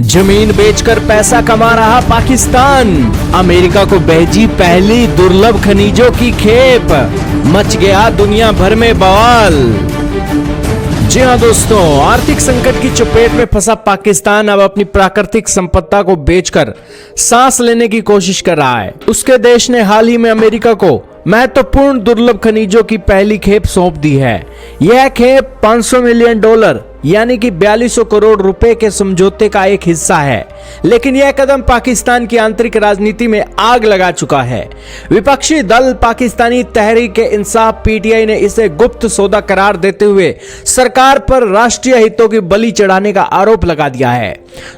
जमीन बेचकर पैसा कमा रहा पाकिस्तान। अमेरिका को भेजी पहली दुर्लभ खनिजों की खेप। मच गया दुनिया भर में बवाल। जी हां दोस्तों, आर्थिक संकट की चपेट में फंसा पाकिस्तान अब अपनी प्राकृतिक संपत्ति को बेचकर सांस लेने की कोशिश कर रहा है। उसके देश ने हाल ही में अमेरिका को महत्वपूर्ण दुर्लभ खनिजों की पहली खेप सौंप दी है। यह खेप $500 मिलियन यानी कि 4200 करोड़ रुपए के समझौते का एक हिस्सा है, लेकिन यह कदम पाकिस्तान की आंतरिक राजनीति में आग लगा चुका है। विपक्षी दल पाकिस्तानी तहरीक-ए-इंसाफ पीटीआई ने इसे गुप्त सौदा करार देते हुए सरकार पर राष्ट्रीय हितों की बलि चढ़ाने का आरोप लगा दिया है।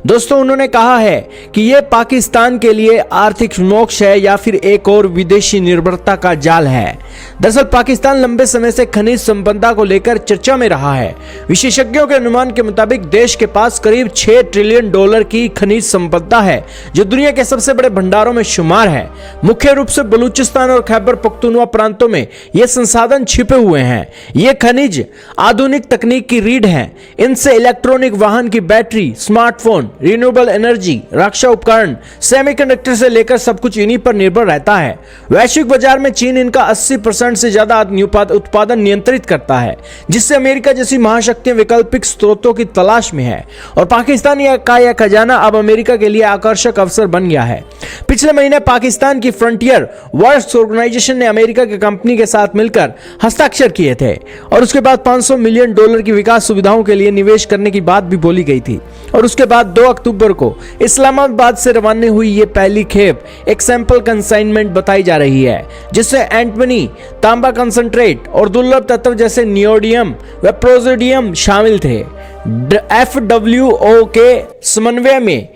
दोस्तों, उन्होंने कहा है कि यह पाकिस्तान के लिए आर्थिक मोक्ष है या फिर एक और विदेशी निर्भरता का जाल है। दरअसल पाकिस्तान लंबे समय से खनिज संपदा को लेकर चर्चा में रहा है। विशेषज्ञों के अनुमान के मुताबिक देश के पास करीब $6 ट्रिलियन की खनिज संपदा है, जो दुनिया के सबसे बड़े भंडारों में शुमार है। मुख्य रूप से बलूचिस्तान और खैबर पख्तूनख्वा प्रांतों में ये संसाधन छिपे हुए हैं। ये खनिज आधुनिक तकनीक की रीढ़ हैं। इनसे इलेक्ट्रॉनिक वाहन की बैटरी, स्मार्टफोन, रिन्यूएबल एनर्जी, रक्षा उपकरण, सेमीकंडक्टर से लेकर सब कुछ इन्हीं पर निर्भर रहता है। वैश्विक बाजार में चीन इनका 80% से ज्यादा उत्पादन नियंत्रित करता है, जिससे अमेरिका जैसी महाशक्तियां वैकल्पिक स्रोतों की तलाश में है और पाकिस्तान का यह खजाना अब अमेरिका के लिए आकर्षक अवसर बन गया है। पिछले महीने पाकिस्तान की फ्रंटियर वर्क्स ऑर्गेनाइजेशन ने अमेरिका की कंपनी के साथ मिलकर हस्ताक्षर किए थे और उसके बाद $500 मिलियन की विकास सुविधाओं के लिए निवेश करने की बात भी बोली गई थी। और उसके बाद 2 अक्टूबर को इस्लामाबाद से रवाना हुई ये पहली खेप एक सैंपल कंसाइनमेंट बताई जा रही है, जिससे एंटीमनी, तांबा कंसंट्रेट और दुर्लभ तत्व जैसे नियोडियम व प्रोजोडियम शामिल थे। FWO के समन्वय में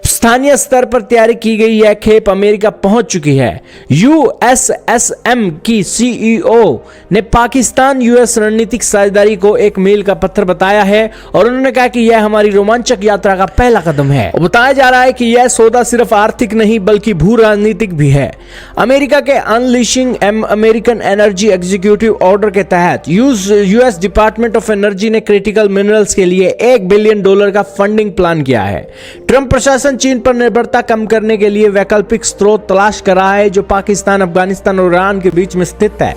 स्थानीय स्तर पर तैयारी की गई यह खेप अमेरिका पहुंच चुकी है। USSM की CEO ने पाकिस्तान यूएस रणनीतिक साझेदारी को एक मील का पत्थर बताया है और उन्होंने कहा कि यह हमारी रोमांचक यात्रा का पहला कदम है। बताया जा रहा है कि यह सौदा सिर्फ आर्थिक नहीं बल्कि भू राजनीतिक भी है। अमेरिका के unleashing American energy executive order के तहत यूएस डिपार्टमेंट ऑफ एनर्जी ने क्रिटिकल मिनरल्स के लिए $1 बिलियन का फंडिंग प्लान किया है। ट्रंप प्रशासन चीन पर निर्भरता कम करने के लिए वैकल्पिक स्रोत तलाश कर रहा है, जो पाकिस्तान, अफगानिस्तान और ईरान के बीच में स्थित है।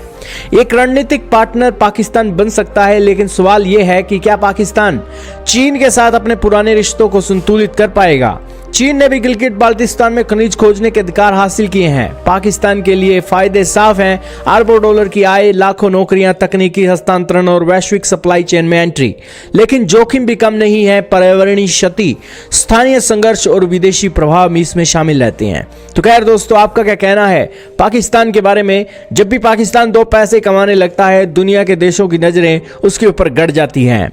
एक रणनीतिक पार्टनर पाकिस्तान बन सकता है, लेकिन सवाल यह है कि क्या पाकिस्तान चीन के साथ अपने पुराने रिश्तों को संतुलित कर पाएगा। चीन ने भी गिलगिट बाल्टिस्तान में खनिज खोजने के अधिकार हासिल किए हैं। पाकिस्तान के लिए फायदे साफ हैं, अरबों डॉलर की आय, लाखों नौकरियां, तकनीकी हस्तांतरण और वैश्विक सप्लाई चेन में एंट्री। लेकिन जोखिम भी कम नहीं है। पर्यावरणीय क्षति, स्थानीय संघर्ष और विदेशी प्रभाव इसमें शामिल रहते हैं। तो खैर दोस्तों, आपका क्या कहना है पाकिस्तान के बारे में? जब भी पाकिस्तान 2 पैसे कमाने लगता है, दुनिया के देशों की नजरें उसके ऊपर गड़ जाती हैं।